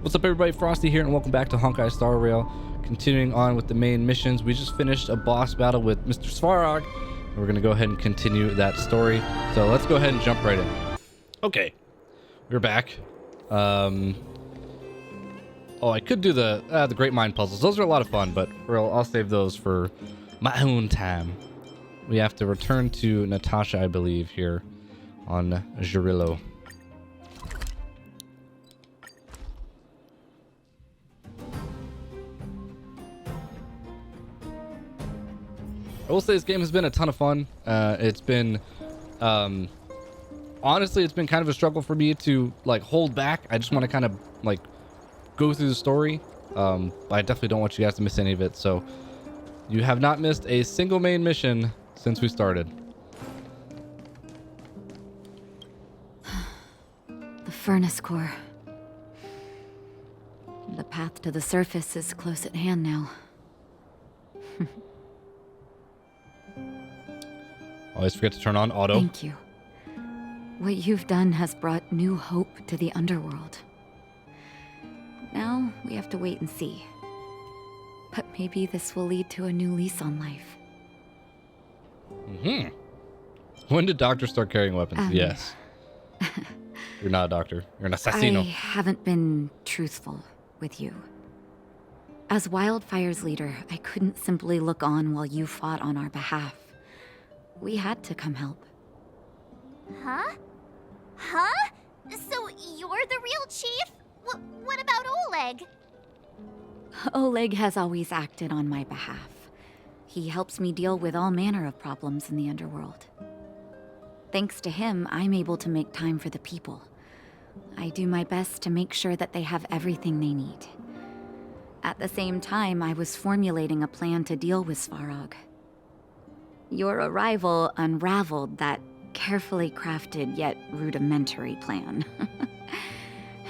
What's up, everybody? Frosty here, and welcome back to Honkai Star Rail. Continuing on with the main missions, we just finished a boss battle with Mr. Svarog, and we're going to go ahead and continue that story. So let's go ahead and jump right in. Okay, we're back. Oh, I could do the Great Mind puzzles. Those are a lot of fun, but I'll save those for my own time. We have to return to Natasha, I believe, here on Jurillo. I will say this game has been a ton of fun. It's been, honestly, it's been kind of a struggle for me to like hold back. I just want to kind of like go through the story. But I definitely don't want you guys to miss any of it. So you have not missed a single main mission since we started. The furnace core. The path to the surface is close at hand now. Always forget to turn on auto. Thank you. What you've done has brought new hope to the underworld. Now we have to wait and see. But maybe this will lead to a new lease on life. When did doctors start carrying weapons? Yes. You're not a doctor. You're an assassino. I haven't been truthful with you. As Wildfire's leader, I couldn't simply look on while you fought on our behalf. We had to come help. Huh? Huh? So you're the real chief? What about Oleg? Oleg has always acted on my behalf. He helps me deal with all manner of problems in the underworld. Thanks to him, I'm able to make time for the people. I do my best to make sure that they have everything they need. At the same time, I was formulating a plan to deal with Svarog. Your arrival unraveled that carefully crafted yet rudimentary plan.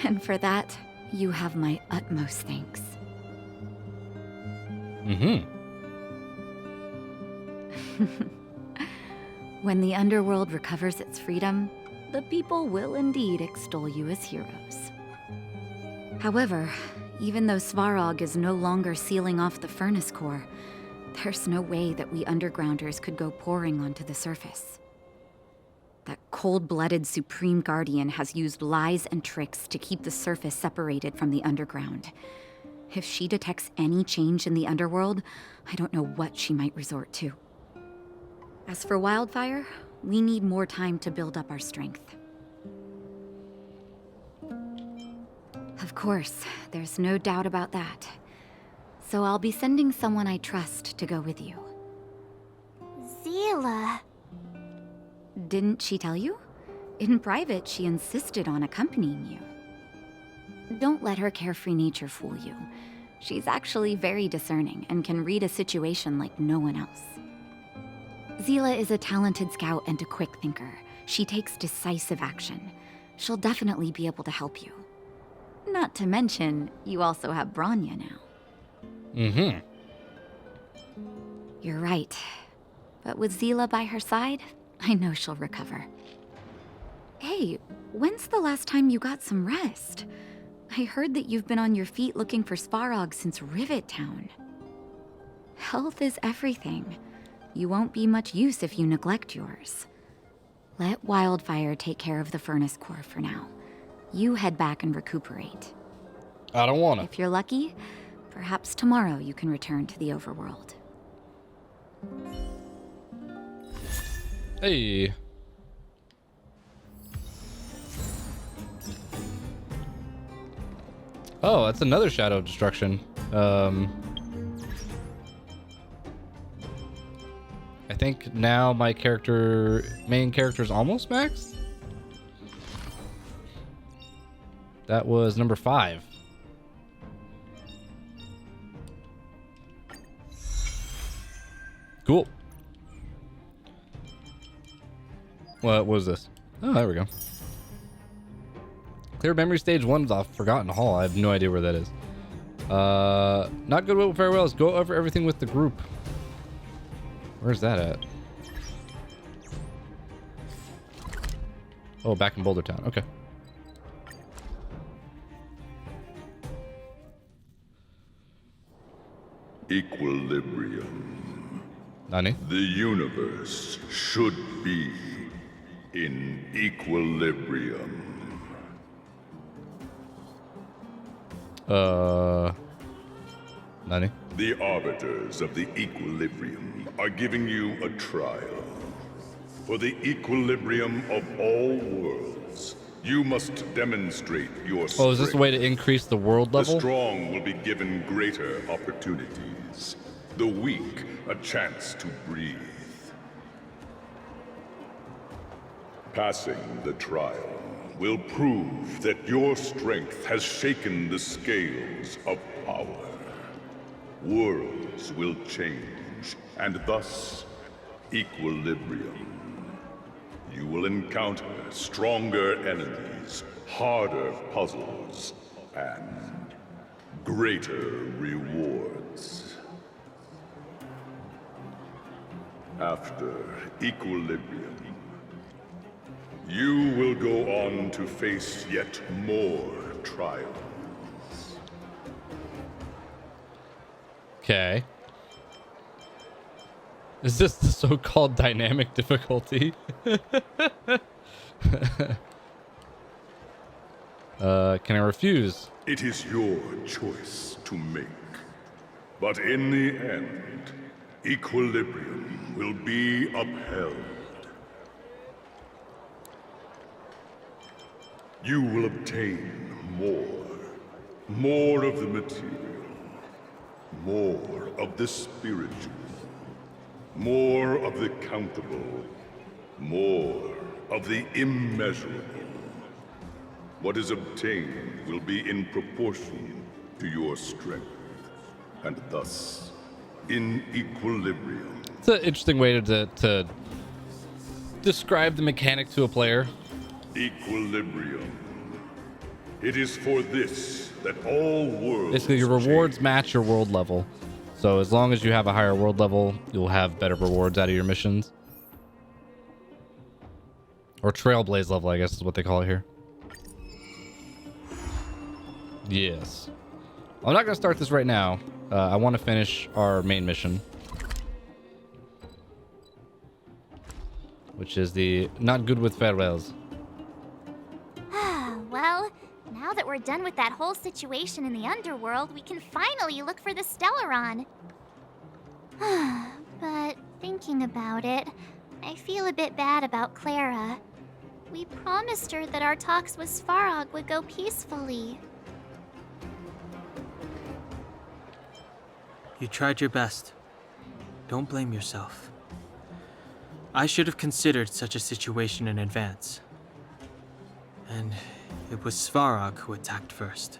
And for that, you have my utmost thanks. When the underworld recovers its freedom, the people will indeed extol you as heroes. However, even though Svarog is no longer sealing off the furnace core, there's no way that we undergrounders could go pouring onto the surface. That cold-blooded Supreme Guardian has used lies and tricks to keep the surface separated from the underground. If she detects any change in the underworld, I don't know what she might resort to. As for Wildfire, we need more time to build up our strength. Of course, there's no doubt about that. So I'll be sending someone I trust to go with you. Zila. Didn't she tell you? In private, she insisted on accompanying you. Don't let her carefree nature fool you. She's actually very discerning and can read a situation like no one else. Zila is a talented scout and a quick thinker. She takes decisive action. She'll definitely be able to help you. Not to mention, you also have Branya now. You're right. But with Zila by her side, I know she'll recover. Hey, when's the last time you got some rest? I heard that you've been on your feet looking for Svarog since Rivet Town. Health is everything. You won't be much use if you neglect yours. Let Wildfire take care of the furnace core for now. You head back and recuperate. I don't wanna. If you're lucky, perhaps tomorrow you can return to the overworld. Hey. Oh, that's another Shadow of Destruction. I think now my main character is almost maxed. That was number 5. Cool. What was this? Oh, there we go. Clear memory stage 1 of the Forgotten Hall. I have no idea where that is. Not good with farewells. Go over everything with the group. Where's that at? Oh, back in Boulder Town. Okay. Equilibrium. Nani? The universe should be in equilibrium. Nani? The arbiters of the equilibrium are giving you a trial. For the equilibrium of all worlds, you must demonstrate your strength. Oh, is this a way to increase the world The level? strong will be given greater opportunities. The weak, a chance to breathe. Passing the trial will prove that your strength has shaken the scales of power. Worlds will change, and thus, equilibrium. You will encounter stronger enemies, harder puzzles, and greater rewards. After equilibrium, you will go on to face yet more trials. Okay. Is this the so-called dynamic difficulty? Can I refuse? It is your choice to make. But in the end, equilibrium will be upheld. You will obtain more of the material, more of the spiritual, more of the countable, more of the immeasurable. What is obtained will be in proportion to your strength, and thus in equilibrium. It's an interesting way to describe the mechanic to a player. Equilibrium. It is for this that all worlds Basically, your rewards change. match your world level. So as long as you have a higher world level, you'll have better rewards out of your missions. Or Trailblaze level, I guess is what they call it here. Yes. I'm not going to start this right now. I want to finish our main mission. Which is the not good with farewells. Well, now that we're done with that whole situation in the underworld, we can finally look for the Stellaron. But thinking about it, I feel a bit bad about Clara. We promised her that our talks with Svarog would go peacefully. You tried your best. Don't blame yourself. I should have considered such a situation in advance. And it was Svarog who attacked first.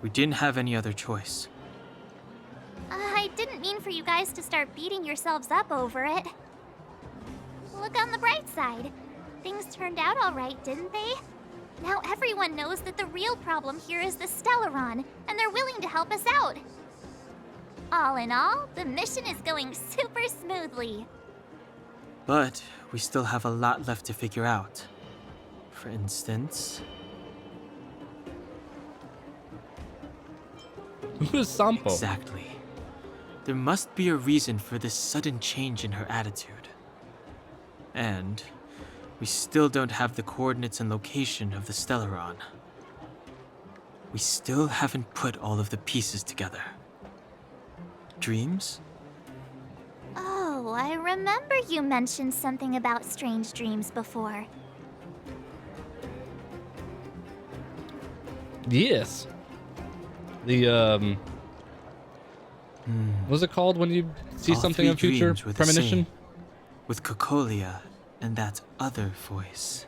We didn't have any other choice. I didn't mean for you guys to start beating yourselves up over it. Look on the bright side. Things turned out all right, didn't they? Now everyone knows that the real problem here is the Stellaron, and they're willing to help us out. All in all, the mission is going super smoothly. But we still have a lot left to figure out. For instance, Who is Sampo? exactly. There must be a reason for this sudden change in her attitude. And we still don't have the coordinates and location of the Stellaron. We still haven't put all of the pieces together. Dreams? Oh, I remember you mentioned something about strange dreams before. Yes. The what's it called when you see All something in three future? dreams were the Premonition? same, with Cocolia and that other voice.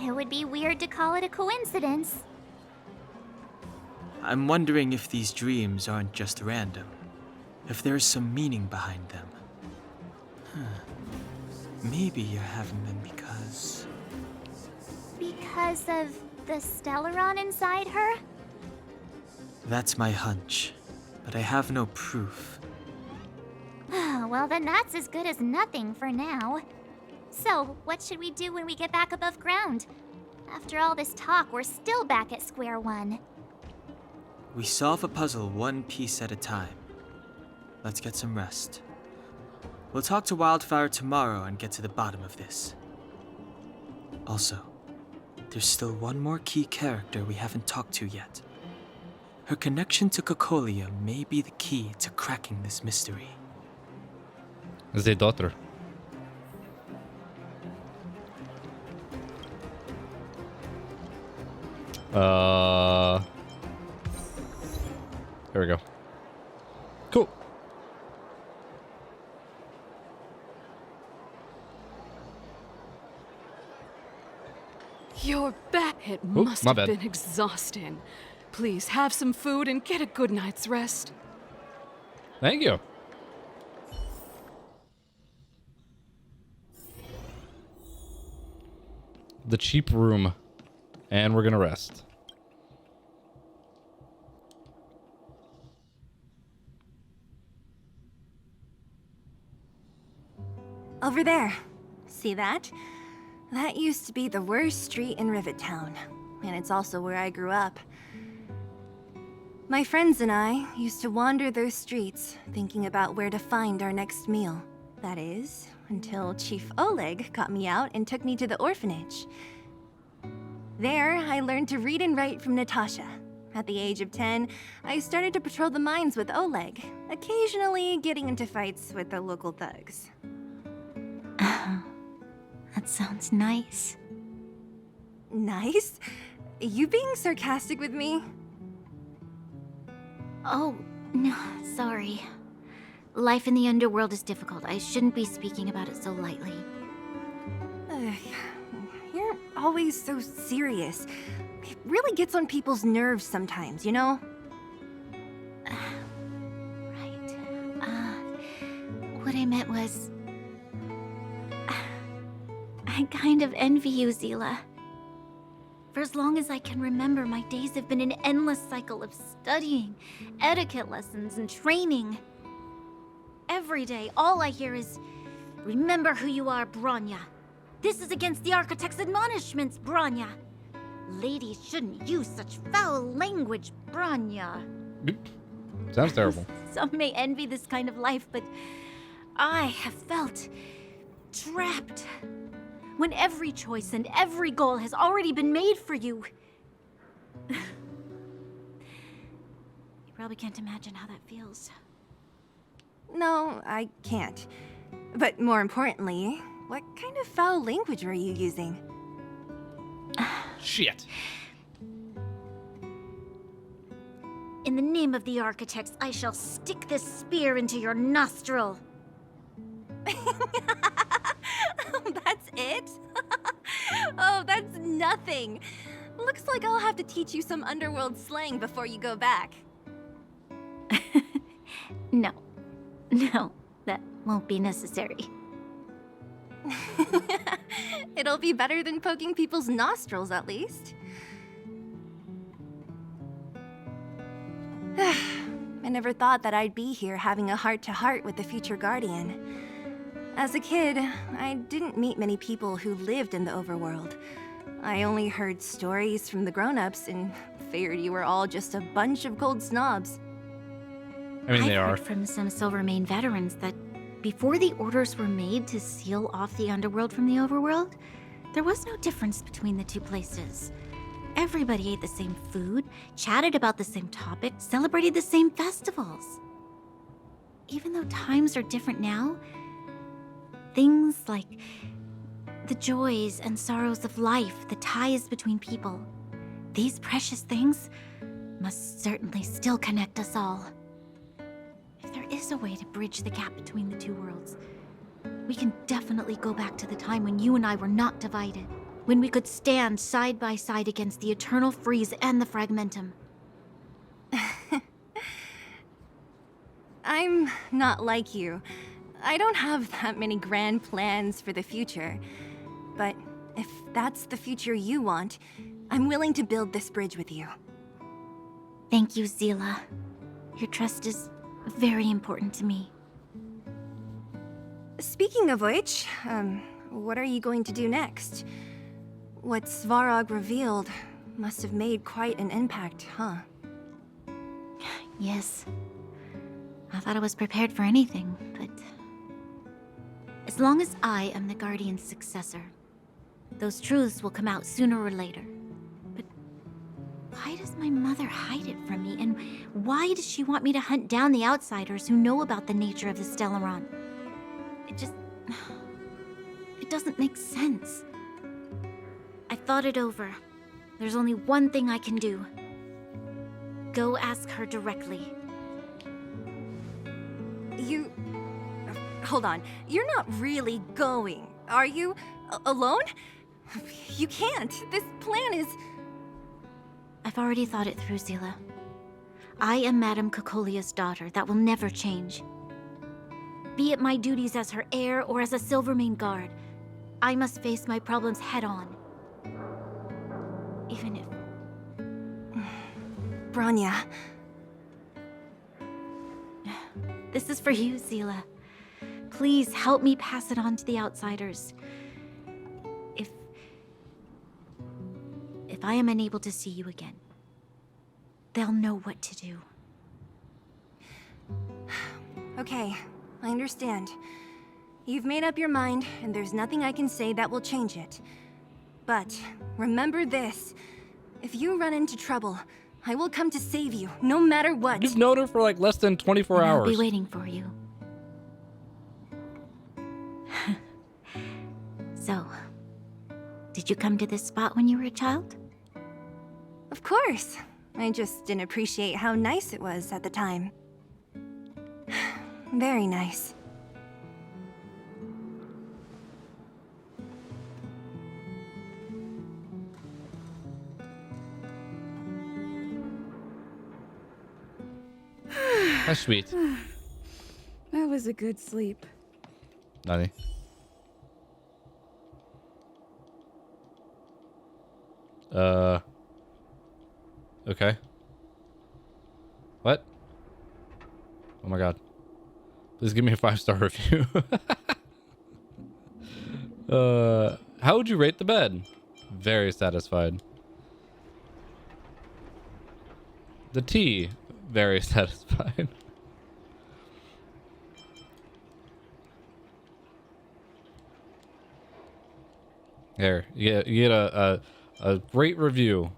It would be weird to call it a coincidence. I'm wondering if these dreams aren't just random. If there's some meaning behind them. Maybe you're having them because... Because of the Stellaron inside her? That's my hunch, but I have no proof. Well, then that's as good as nothing for now. So, what should we do when we get back above ground? After all this talk, we're still back at square one. We solve a puzzle one piece at a time. Let's get some rest. We'll talk to Wildfire tomorrow and get to the bottom of this. Also, there's still one more key character we haven't talked to yet. Her connection to Cocolia may be the key to cracking this mystery. The daughter. There we go. Cool. You're back. It Oop, must my have bad. been exhausting. Please have some food and get a good night's rest. Thank you. The cheap room. And we're gonna rest. Over there. See that? That used to be the worst street in Rivet Town, and it's also where I grew up. My friends and I used to wander those streets, thinking about where to find our next meal. That is, until Chief Oleg got me out and took me to the orphanage. There, I learned to read and write from Natasha. At the age of 10, I started to patrol the mines with Oleg, occasionally getting into fights with the local thugs. That sounds nice. Nice? You being sarcastic with me? Oh, no, sorry. Life in the underworld is difficult. I shouldn't be speaking about it so lightly. You're always so serious. It really gets on people's nerves sometimes, you know? Right. What I meant was... I kind of envy you, Zila. For as long as I can remember, my days have been an endless cycle of studying, etiquette lessons, and training. Every day, all I hear is, "Remember who you are, Bronya. This is against the Architect's admonishments, Bronya. Ladies shouldn't use such foul language, Bronya." Sounds terrible. Some may envy this kind of life, but I have felt trapped. When every choice and every goal has already been made for you. You probably can't imagine how that feels. No, I can't. But more importantly, what kind of foul language were you using? Shit. In the name of the Architects, I shall stick this spear into your nostril. That's it? Oh, that's nothing. Looks like I'll have to teach you some underworld slang before you go back. No, that won't be necessary. It'll be better than poking people's nostrils, at least. I never thought that I'd be here having a heart-to-heart with the future Guardian. As a kid, I didn't meet many people who lived in the overworld. I only heard stories from the grown-ups and figured you were all just a bunch of cold snobs. I mean, they I've are. heard from some Silvermane veterans that before the orders were made to seal off the underworld from the overworld, there was no difference between the two places. Everybody ate the same food, chatted about the same topics, celebrated the same festivals. Even though times are different now, things like the joys and sorrows of life, the ties between people, these precious things must certainly still connect us all. If there is a way to bridge the gap between the two worlds, we can definitely go back to the time when you and I were not divided, when we could stand side by side against the Eternal Freeze and the Fragmentum. I'm not like you. I don't have that many grand plans for the future. But if that's the future you want, I'm willing to build this bridge with you. Thank you, Zila. Your trust is very important to me. Speaking of which, what are you going to do next? What Svarog revealed must have made quite an impact, huh? Yes. I thought I was prepared for anything, but... As long as I am the Guardian's successor, those truths will come out sooner or later. But why does my mother hide it from me? And why does she want me to hunt down the outsiders who know about the nature of the Stellaron? It doesn't make sense. I thought it over. There's only one thing I can do. Go ask her directly. Hold on. You're not really going, are you? Alone? You can't. This plan is... I've already thought it through, Zila. I am Madame Cocolia's daughter. That will never change. Be it my duties as her heir or as a Silvermane guard, I must face my problems head-on. Even if... Bronya. This is for you, Zila. Please help me pass it on to the outsiders. If I am unable to see you again, they'll know what to do. Okay, I understand. You've made up your mind, and there's nothing I can say that will change it. But remember this. If you run into trouble, I will come to save you, no matter what. You've known her for like less than 24 And hours. I'll be waiting for you. So, did you come to this spot when you were a child? Of course. I just didn't appreciate how nice it was at the time. Very nice. How sweet. That was a good sleep. Nani? Okay. What? Oh my god. Please give me a 5-star review. How would you rate the bed? Very satisfied. The tea, very satisfied. There, you get a great review.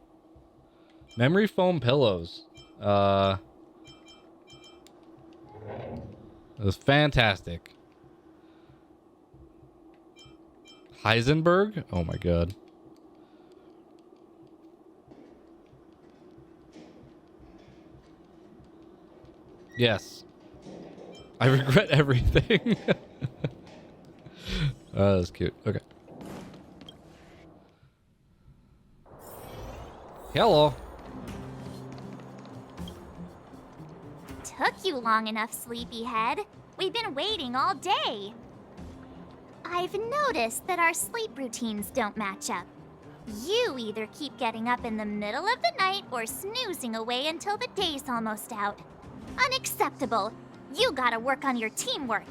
Memory foam pillows. It was fantastic. Heisenberg? Oh my god. Yes. I regret everything. Oh, that's cute. Okay. Hello. Took you long enough, sleepyhead. We've been waiting all day. I've noticed that our sleep routines don't match up. You either keep getting up in the middle of the night or snoozing away until the day's almost out. Unacceptable. You gotta work on your teamwork.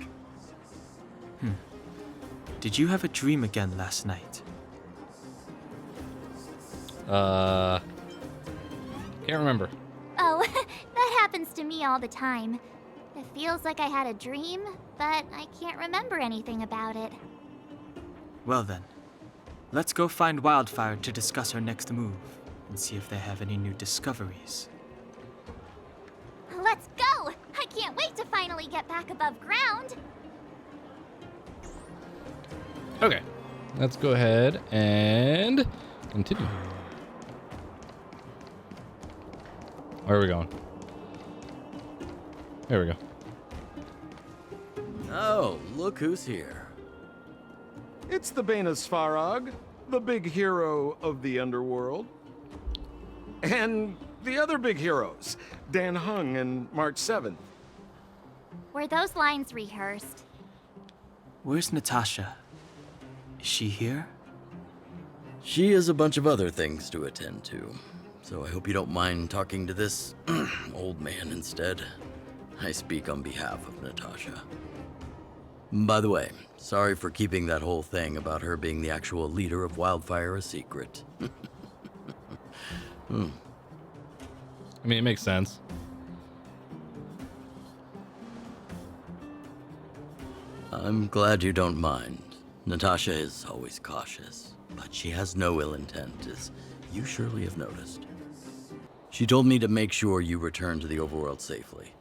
Did you have a dream again last night? Can't remember. Oh, that happens to me all the time. It feels like I had a dream, but I can't remember anything about it. Well then, let's go find Wildfire to discuss her next move and see if they have any new discoveries. Let's go! I can't wait to finally get back above ground. Okay. Let's go ahead and continue. Where are we going? There we go. Oh, look who's here. It's the Bane of Svarog, the big hero of the underworld. And the other big heroes, Dan Hung and March 7th. Were those lines rehearsed? Where's Natasha? Is she here? She has a bunch of other things to attend to, so I hope you don't mind talking to this old man instead. I speak on behalf of Natasha. By the way, sorry for keeping that whole thing about her being the actual leader of Wildfire a secret. I mean, it makes sense. I'm glad you don't mind. Natasha is always cautious, but she has no ill intent, as you surely have noticed. She told me to make sure you return to the overworld safely.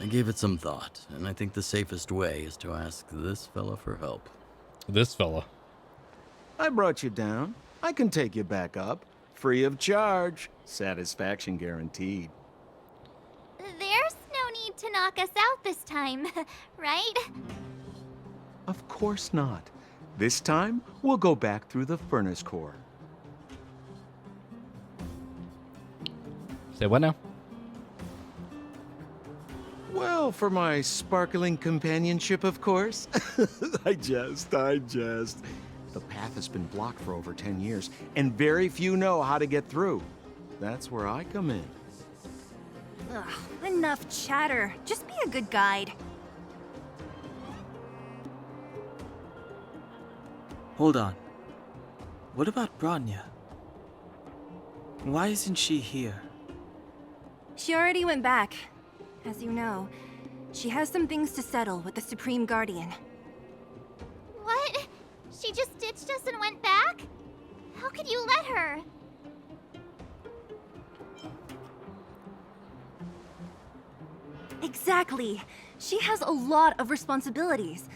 I gave it some thought, and I think the safest way is to ask this fella for help. This fella. I brought you down. I can take you back up. Free of charge. Satisfaction guaranteed. There's no need to knock us out this time, right? Of course not. This time, we'll go back through the furnace core. Say what now? Well, for my sparkling companionship, of course. I jest. The path has been blocked for over 10 years, and very few know how to get through. That's where I come in. Ugh, enough chatter. Just be a good guide. Hold on. What about Bronya? Why isn't she here? She already went back. As you know, she has some things to settle with the Supreme Guardian. What? She just ditched us and went back? How could you let her? Exactly. She has a lot of responsibilities.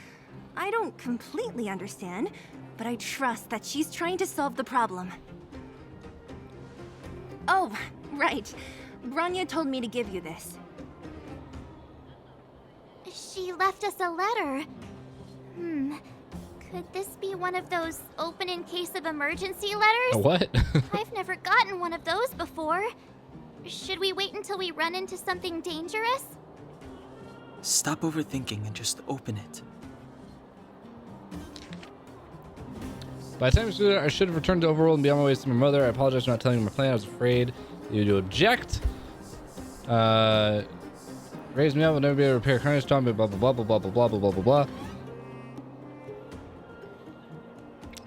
I don't completely understand, but I trust that she's trying to solve the problem. Oh, right. Bronya told me to give you this. She left us a letter. Could this be one of those open in case of emergency letters? A what? I've never gotten one of those before. Should we wait until we run into something dangerous? Stop overthinking and just open it. By the time I should have returned to Overworld and be on my way to see my mother. I apologize for not telling you my plan. I was afraid you would object. Raised me up, will never be able to repair current storm, blah blah blah blah blah blah blah blah blah blah.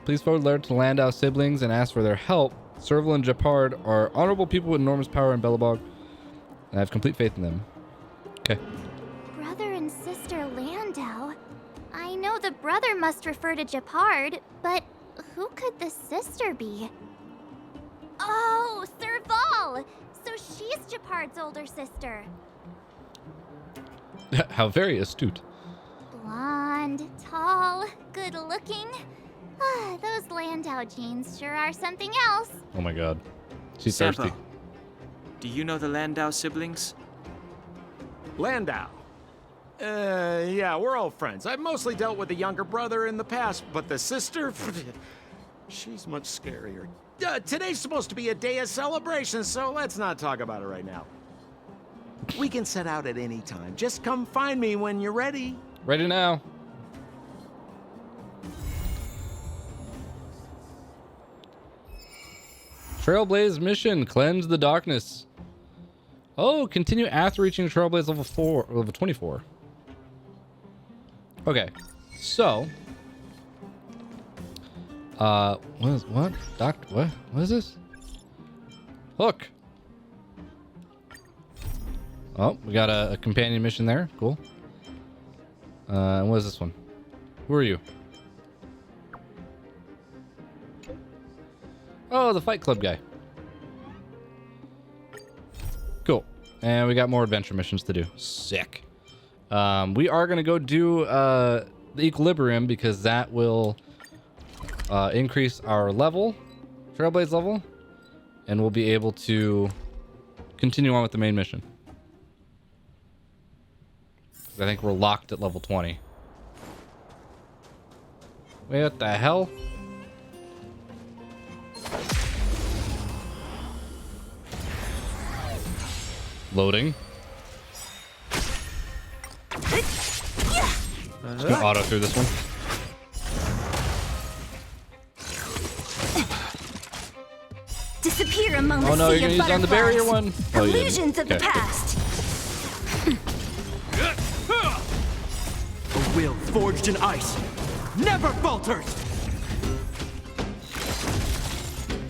Please forward a letter to the Landau siblings and ask for their help. Serval and Japard are honorable people with enormous power in Belobog, and I have complete faith in them. Okay. Brother and sister Landau. I know the brother must refer to Japard, but who could the sister be? Oh, Serval! So she's Japard's older sister. How very astute. Blonde, tall, good looking. Those Landau genes sure are something else. Oh my god. She's Sampo, thirsty. do you know the Landau siblings? Landau. Yeah, we're old friends. I've mostly dealt with the younger brother in the past, but the sister, she's much scarier. Today's supposed to be a day of celebration, so let's not talk about it right now. We can set out at any time. Just come find me when you're ready. Ready now. Trailblaze mission, cleanse the darkness. Oh, continue after reaching Trailblaze level 24. Okay, so what is this? Hook. Oh, we got a companion mission there. Cool. What is this one? Who are you? Oh, the Fight Club guy. Cool. And we got more adventure missions to do. Sick. We are going to go do the Equilibrium because that will increase our level, Trailblaze level, and we'll be able to continue on with the main mission. I think we're locked at level 20. Wait, what the hell? Loading. Just gonna auto through this one. Disappear among the Oh no, sea you're gonna of use it on the barrier butterflies. one? Oh, you Illusions didn't. of the Okay. past. A will forged in ice never falters!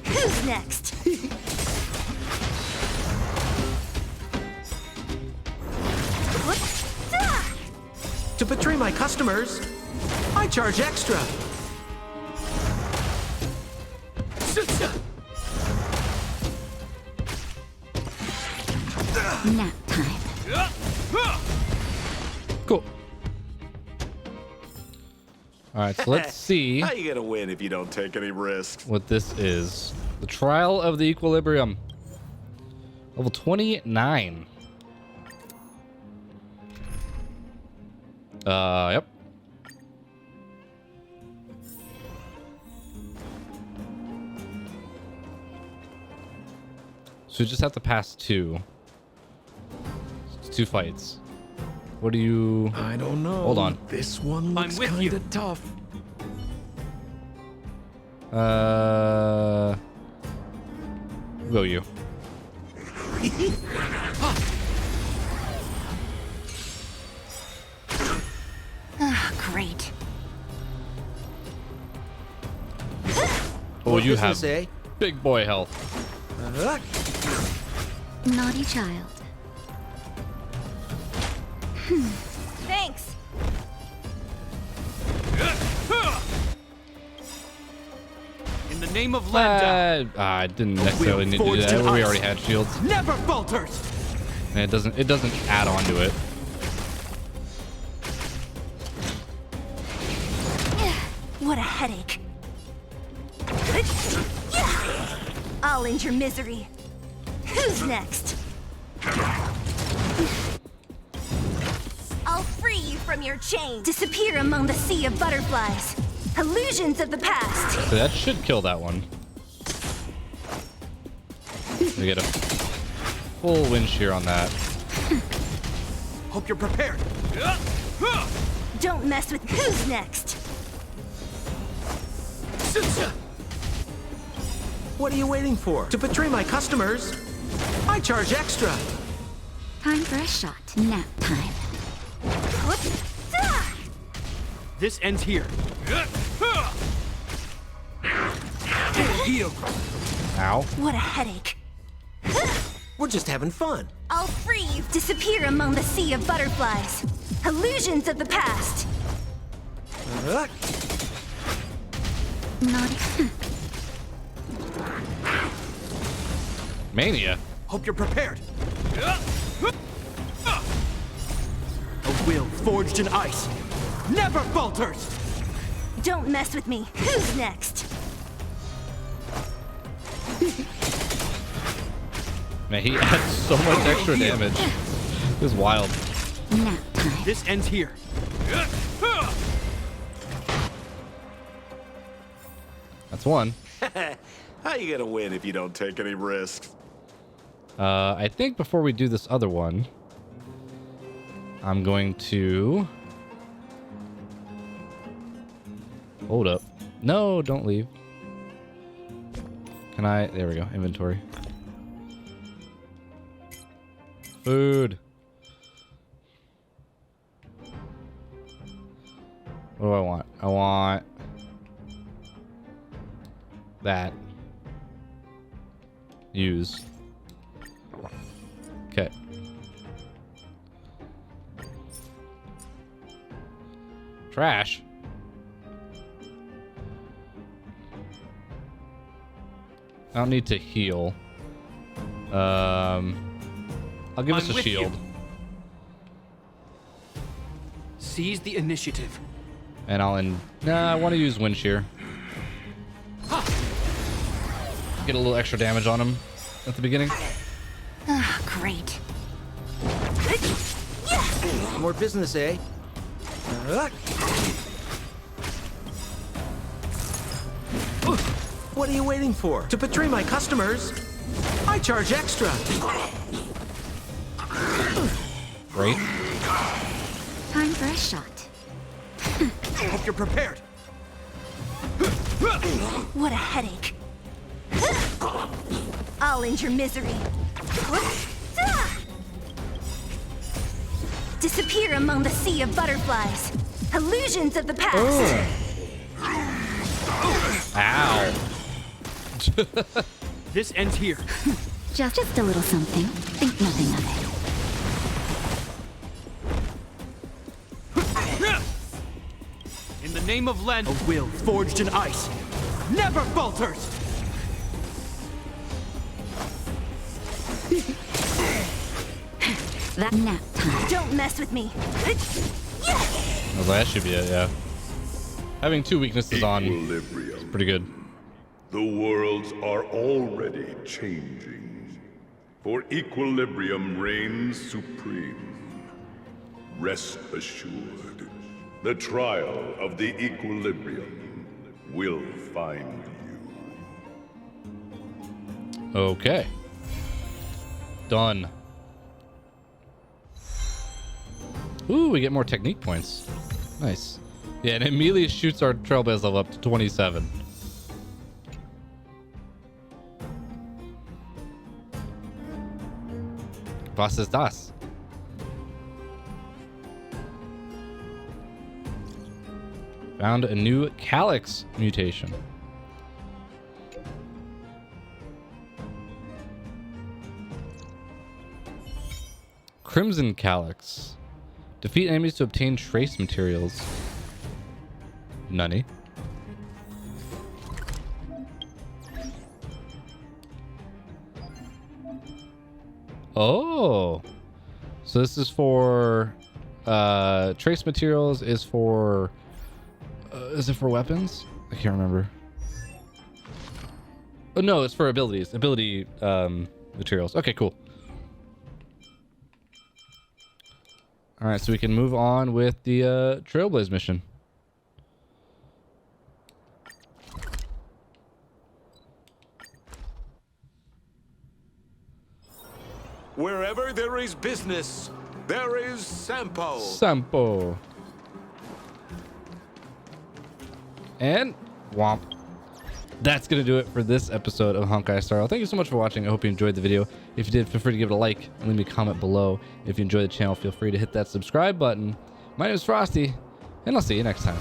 Who's next? To betray my customers I charge extra. Nap time. Cool. All right, so let's see How you gonna win if you don't take any risks? what this is. The Trial of the Equilibrium. Level 29. Yep. So you just have to pass two. It's 2 fights. What do you... I don't know. Hold on. This one looks with you. kinda tough. Go you. Ah, great. Oh, you business, have eh? big boy health. Naughty child. Thanks. In the name of Landau, I didn't necessarily need to do forged that. in We ice. already had shields. never falters. And it doesn't add on to it. What a headache. I'll end your misery. Who's next? I'll free you from your chains. Disappear among the sea of butterflies. Illusions of the past. So that should kill that one. We get a full wind shear on that. Hope you're prepared. Don't mess with who's next. What are you waiting for? To betray my customers? I charge extra. Time for a shot. Nap time. This ends here. Heal. Ow. What a headache. We're just having fun. I'll free you. Disappear among the sea of butterflies. Illusions of the past. Naughty. Mania. Hope you're prepared. A will forged in ice never falters. Don't mess with me. Who's next? Man, he adds so much extra damage. It was wild. Nap time. This ends here. That's one. How you gonna win if you don't take any risks? I think before we do this other one, I'm going to... Hold up. No, don't leave. Can I... There we go. Inventory. Food. What do I want? I want... that. Use. Okay. Trash. I don't need to heal. I'll give us a with shield. you. Seize the initiative. And I'll Nah, I want to use wind shear. Get a little extra damage on him at the beginning. Ah, great. More business, eh? What are you waiting for? To betray my customers? I charge extra. Great. Time for a shot. Hope you're prepared. What a headache. I'll end your misery. Disappear among the sea of butterflies. Illusions of the past. Ow. This ends here. Just a little something. Think nothing of it. In the name of Land, a will forged in ice never falters! That nap time. Don't mess with me. I was like, that should be it, yeah. Having 2 weaknesses on is Equilibrium. pretty good. The worlds are already changing. For equilibrium reigns supreme. Rest assured, the trial of the equilibrium will find you. Okay. Done. Ooh, we get more technique points. Nice. Yeah, and it immediately shoots our Trailblaze level up to 27. Was ist das? Found a new Calyx mutation. Crimson Calyx. Defeat enemies to obtain trace materials. Nunny. Oh. So this is for trace materials is for is it for weapons? I can't remember. Oh no, it's for abilities. Ability materials. Okay, cool. All right, so we can move on with the Trailblaze mission. Wherever there is business, there is Sampo. Sampo. And womp. That's going to do it for this episode of Honkai Star Rail. Thank you so much for watching. I hope you enjoyed the video. If you did, feel free to give it a like and leave me a comment below. If you enjoyed the channel, feel free to hit that subscribe button. My name is Frosty, and I'll see you next time.